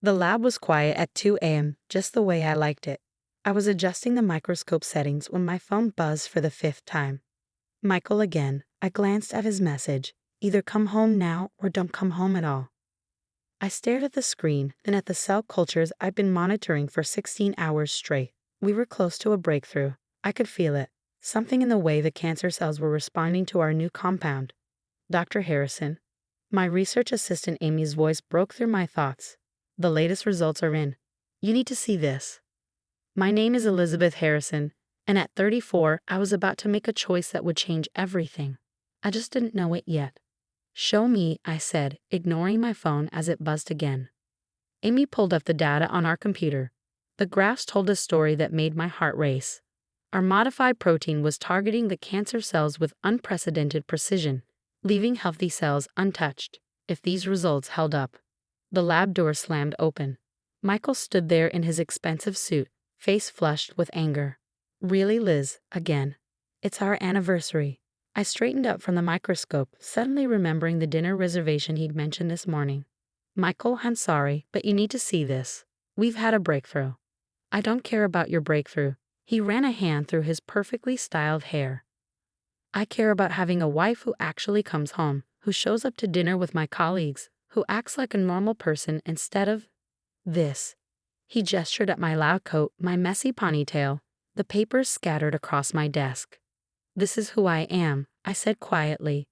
The lab was quiet at 2 a.m., just the way I liked it. I was adjusting the microscope settings when my phone buzzed for the 5th time. Michael again. I glanced at his message. Either come home now or don't come home at all. I stared at the screen, then at the cell cultures I'd been monitoring for 16 hours straight. We were close to a breakthrough. I could feel it. Something in the way the cancer cells were responding to our new compound. Dr. Harrison. My research assistant Amy's voice broke through my thoughts. The latest results are in. You need to see this. My name is Elizabeth Harrison, and at 34, I was about to make a choice that would change everything. I just didn't know it yet. Show me, I said, ignoring my phone as it buzzed again. Amy pulled up the data on our computer. The graphs told a story that made my heart race. Our modified protein was targeting the cancer cells with unprecedented precision, leaving healthy cells untouched. If these results held up. The lab door slammed open. Michael stood there in his expensive suit, face flushed with anger. Really, Liz, again? It's our anniversary. I straightened up from the microscope, suddenly remembering the dinner reservation he'd mentioned this morning. Michael, I'm sorry, but you need to see this. We've had a breakthrough. I don't care about your breakthrough. He ran a hand through his perfectly styled hair. I care about having a wife who actually comes home, who shows up to dinner with my colleagues, who acts like a normal person instead of this. He gestured at my lab coat, my messy ponytail, the papers scattered across my desk. This is who I am, I said quietly.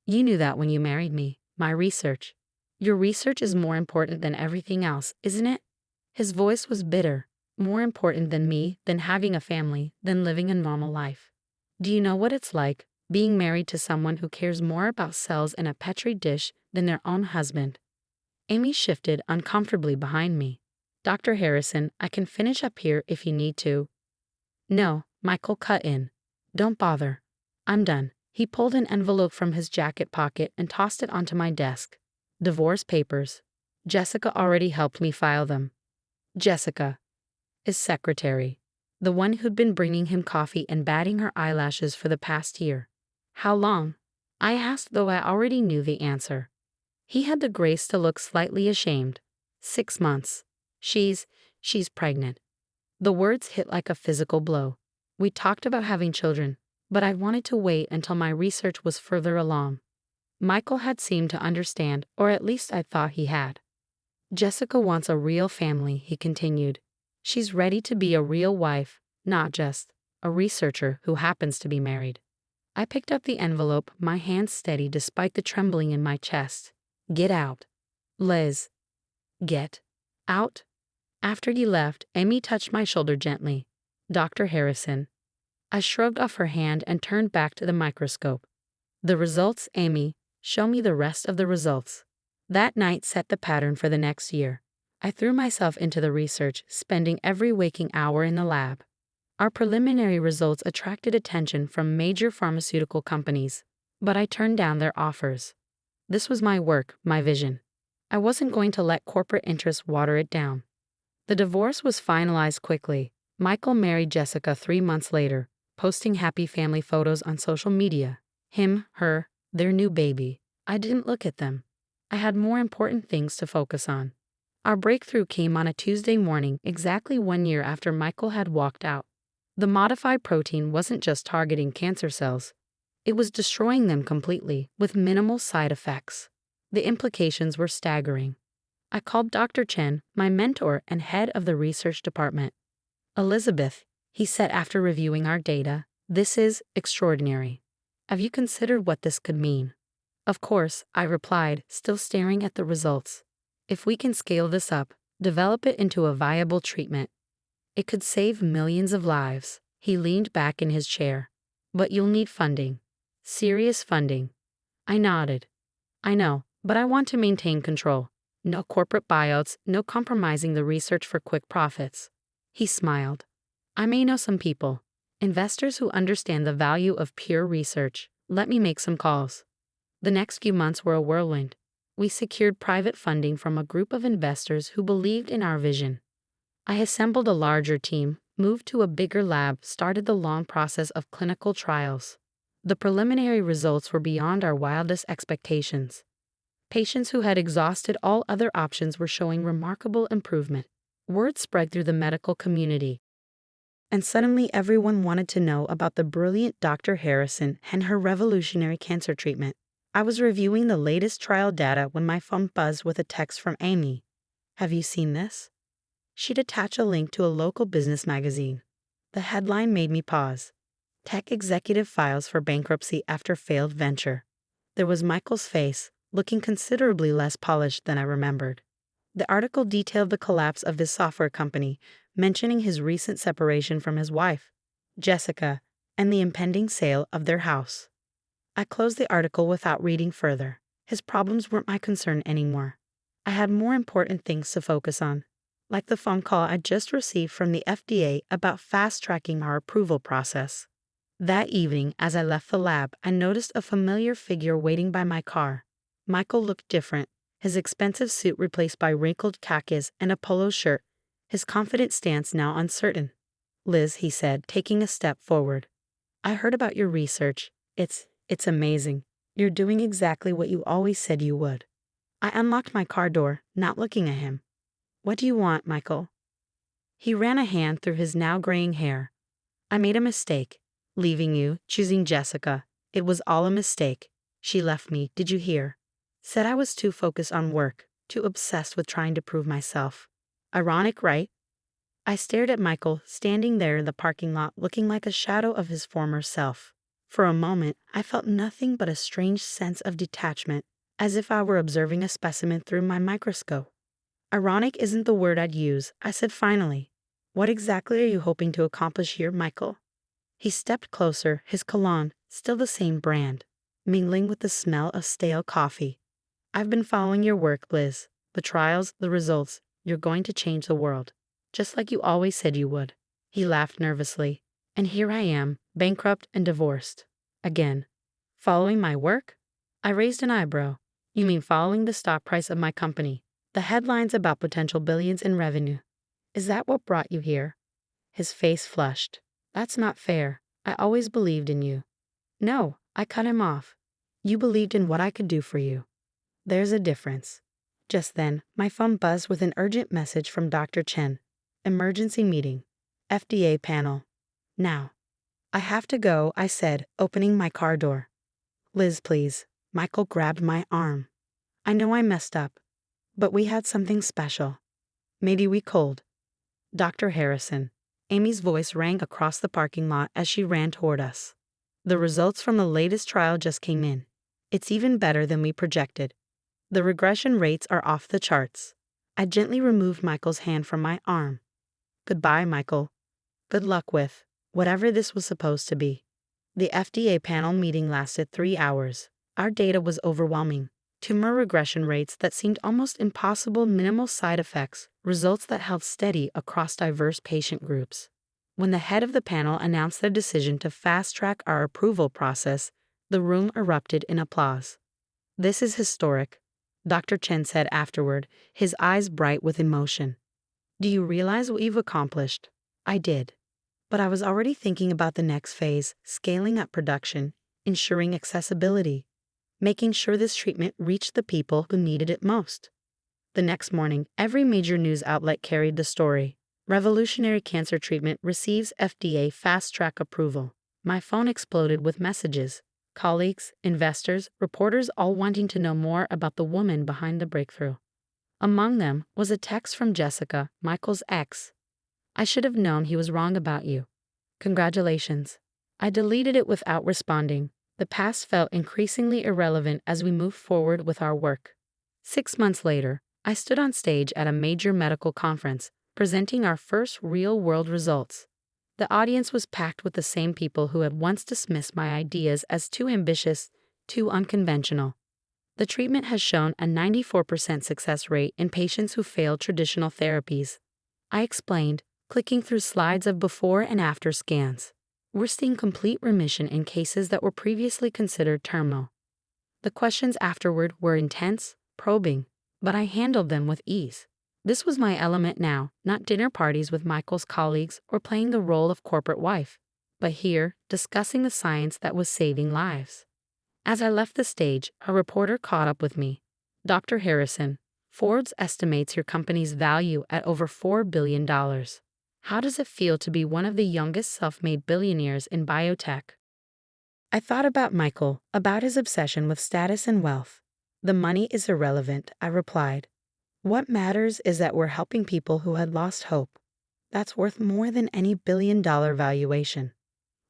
You knew that when you married me, my research. Your research is more important than everything else, isn't it? His voice was bitter. More important than me, than having a family, than living a normal life. Do you know what it's like, being married to someone who cares more about cells in a petri dish than their own husband? Amy shifted uncomfortably behind me. Dr. Harrison, I can finish up here if you need to. No, Michael cut in. Don't bother. I'm done. He pulled an envelope from his jacket pocket and tossed it onto my desk. Divorce papers. Jessica already helped me file them. Jessica. His secretary. The one who'd been bringing him coffee and batting her eyelashes for the past year. How long? I asked, though I already knew the answer. He had the grace to look slightly ashamed. 6 months. She's pregnant. The words hit like a physical blow. We talked about having children, but I wanted to wait until my research was further along. Michael had seemed to understand, or at least I thought he had. Jessica wants a real family, he continued. She's ready to be a real wife, not just a researcher who happens to be married. I picked up the envelope, my hands steady despite the trembling in my chest. Get out. Liz. Get out? After you left, Amy touched my shoulder gently. Dr. Harrison. I shrugged off her hand and turned back to the microscope. The results, Amy. Show me the rest of the results. That night set the pattern for the next year. I threw myself into the research, spending every waking hour in the lab. Our preliminary results attracted attention from major pharmaceutical companies, but I turned down their offers. This was my work, my vision. I wasn't going to let corporate interests water it down. The divorce was finalized quickly. Michael married Jessica 3 months later, posting happy family photos on social media. Him, her, their new baby. I didn't look at them. I had more important things to focus on. Our breakthrough came on a Tuesday morning, exactly 1 year after Michael had walked out. The modified protein wasn't just targeting cancer cells. It was destroying them completely, with minimal side effects. The implications were staggering. I called Dr. Chen, my mentor and head of the research department. Elizabeth, he said after reviewing our data, this is extraordinary. Have you considered what this could mean? Of course, I replied, still staring at the results. If we can scale this up, develop it into a viable treatment, it could save millions of lives. He leaned back in his chair. But you'll need funding. Serious funding. I nodded. I know, but I want to maintain control. No corporate buyouts, no compromising the research for quick profits. He smiled. I may know some people. Investors who understand the value of pure research. Let me make some calls. The next few months were a whirlwind. We secured private funding from a group of investors who believed in our vision. I assembled a larger team, moved to a bigger lab, started the long process of clinical trials. The preliminary results were beyond our wildest expectations. Patients who had exhausted all other options were showing remarkable improvement. Word spread through the medical community. And suddenly everyone wanted to know about the brilliant Dr. Harrison and her revolutionary cancer treatment. I was reviewing the latest trial data when my phone buzzed with a text from Amy. "Have you seen this?" She'd attach a link to a local business magazine. The headline made me pause. Tech executive files for bankruptcy after failed venture. There was Michael's face, looking considerably less polished than I remembered. The article detailed the collapse of his software company, mentioning his recent separation from his wife, Jessica, and the impending sale of their house. I closed the article without reading further. His problems weren't my concern anymore. I had more important things to focus on, like the phone call I just received from the FDA about fast-tracking our approval process. That evening, as I left the lab, I noticed a familiar figure waiting by my car. Michael looked different, his expensive suit replaced by wrinkled khakis and a polo shirt, his confident stance now uncertain. "Liz," he said, taking a step forward. "I heard about your research. It's amazing. You're doing exactly what you always said you would." I unlocked my car door, not looking at him. "What do you want, Michael?" He ran a hand through his now graying hair. "I made a mistake. Leaving you, choosing Jessica. It was all a mistake. She left me, did you hear? Said I was too focused on work, too obsessed with trying to prove myself. Ironic, right?" I stared at Michael, standing there in the parking lot looking like a shadow of his former self. For a moment, I felt nothing but a strange sense of detachment, as if I were observing a specimen through my microscope. "Ironic isn't the word I'd use," I said finally. "What exactly are you hoping to accomplish here, Michael?" He stepped closer, his cologne, still the same brand, mingling with the smell of stale coffee. "I've been following your work, Liz. The trials, the results. You're going to change the world. Just like you always said you would." He laughed nervously. "And here I am, bankrupt and divorced. Again. Following my work?" I raised an eyebrow. "You mean following the stock price of my company? The headlines about potential billions in revenue. Is that what brought you here?" His face flushed. "That's not fair. I always believed in you." "No," I cut him off. "You believed in what I could do for you. There's a difference." Just then, my phone buzzed with an urgent message from Dr. Chen. "Emergency meeting. FDA panel. Now." "I have to go," I said, opening my car door. "Liz, please." Michael grabbed my arm. "I know I messed up, but we had something special. Maybe we could." "Dr. Harrison." Amy's voice rang across the parking lot as she ran toward us. "The results from the latest trial just came in. It's even better than we projected. The regression rates are off the charts." I gently removed Michael's hand from my arm. "Goodbye, Michael. Good luck with whatever this was supposed to be." The FDA panel meeting lasted 3 hours. Our data was overwhelming. Tumor regression rates that seemed almost impossible, minimal side effects, results that held steady across diverse patient groups. When the head of the panel announced their decision to fast-track our approval process, the room erupted in applause. "This is historic," Dr. Chen said afterward, his eyes bright with emotion. "Do you realize what you've accomplished?" I did. But I was already thinking about the next phase, scaling up production, ensuring accessibility, making sure this treatment reached the people who needed it most. The next morning, every major news outlet carried the story. "Revolutionary cancer treatment receives FDA fast-track approval." My phone exploded with messages. Colleagues, investors, reporters all wanting to know more about the woman behind the breakthrough. Among them was a text from Jessica, Michael's ex. "I should have known he was wrong about you. Congratulations." I deleted it without responding. The past felt increasingly irrelevant as we moved forward with our work. 6 months later, I stood on stage at a major medical conference, presenting our first real-world results. The audience was packed with the same people who had once dismissed my ideas as too ambitious, too unconventional. The treatment has shown a 94% success rate in patients who failed traditional therapies. I explained, clicking through slides of before and after scans. "We're seeing complete remission in cases that were previously considered terminal." The questions afterward were intense, probing, but I handled them with ease. This was my element now, not dinner parties with Michael's colleagues or playing the role of corporate wife, but here, discussing the science that was saving lives. As I left the stage, a reporter caught up with me. Dr. Harrison, Forbes estimates your company's value at over $4 billion. How does it feel to be one of the youngest self-made billionaires in biotech? I thought about Michael, about his obsession with status and wealth. The money is irrelevant, I replied. What matters is that we're helping people who had lost hope. That's worth more than any billion-dollar valuation.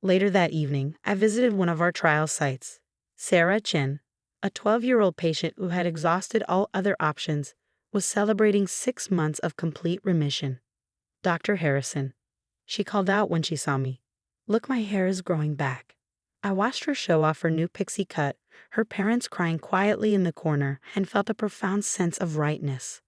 Later that evening, I visited one of our trial sites. Sarah Chin, a 12-year-old patient who had exhausted all other options, was celebrating 6 months of complete remission. Dr. Harrison. She called out when she saw me. Look, my hair is growing back. I watched her show off her new pixie cut, her parents crying quietly in the corner, and felt a profound sense of rightness.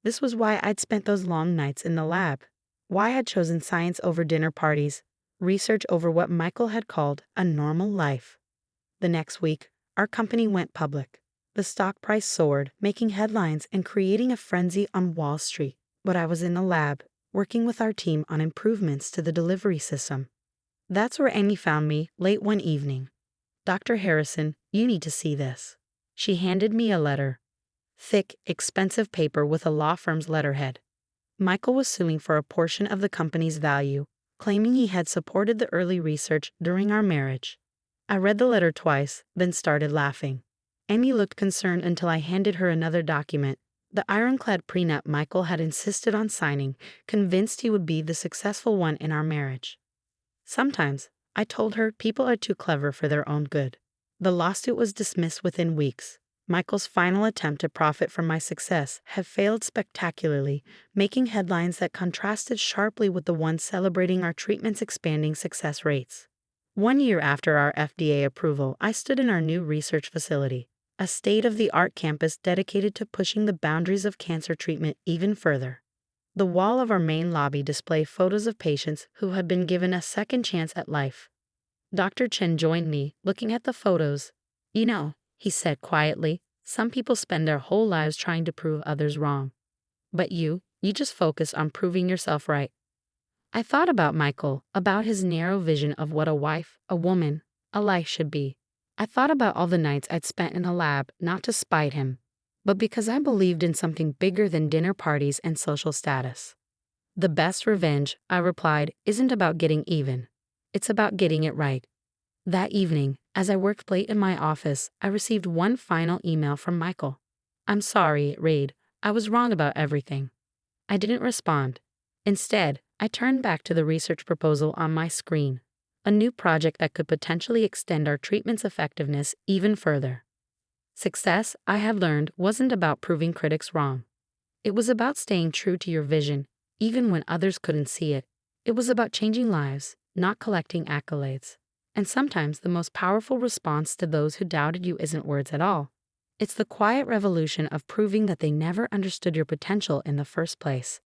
This was why I'd spent those long nights in the lab, why I'd chosen science over dinner parties, research over what Michael had called a normal life. The next week, our company went public. The stock price soared, making headlines and creating a frenzy on Wall Street. But I was in the lab, working with our team on improvements to the delivery system. That's where Amy found me late one evening. Dr. Harrison, you need to see this. She handed me a letter. Thick, expensive paper with a law firm's letterhead. Michael was suing for a portion of the company's value, claiming he had supported the early research during our marriage. I read the letter twice, then started laughing. Amy looked concerned until I handed her another document, the ironclad prenup Michael had insisted on signing, convinced he would be the successful one in our marriage. Sometimes, I told her, people are too clever for their own good. The lawsuit was dismissed within weeks. Michael's final attempt to profit from my success had failed spectacularly, making headlines that contrasted sharply with the ones celebrating our treatment's expanding success rates. 1 year after our FDA approval, I stood in our new research facility, a state-of-the-art campus dedicated to pushing the boundaries of cancer treatment even further. The wall of our main lobby displayed photos of patients who had been given a second chance at life. Dr. Chen joined me, looking at the photos. You know, he said quietly, some people spend their whole lives trying to prove others wrong. But you just focus on proving yourself right. I thought about Michael, about his narrow vision of what a wife, a woman, a life should be. I thought about all the nights I'd spent in the lab, not to spite him, but because I believed in something bigger than dinner parties and social status. The best revenge, I replied, isn't about getting even. It's about getting it right. That evening, as I worked late in my office, I received one final email from Michael. I'm sorry, it read. I was wrong about everything. I didn't respond. Instead, I turned back to the research proposal on my screen, a new project that could potentially extend our treatment's effectiveness even further. Success, I had learned, wasn't about proving critics wrong. It was about staying true to your vision, even when others couldn't see it. It was about changing lives, not collecting accolades. And sometimes the most powerful response to those who doubted you isn't words at all. It's the quiet revolution of proving that they never understood your potential in the first place.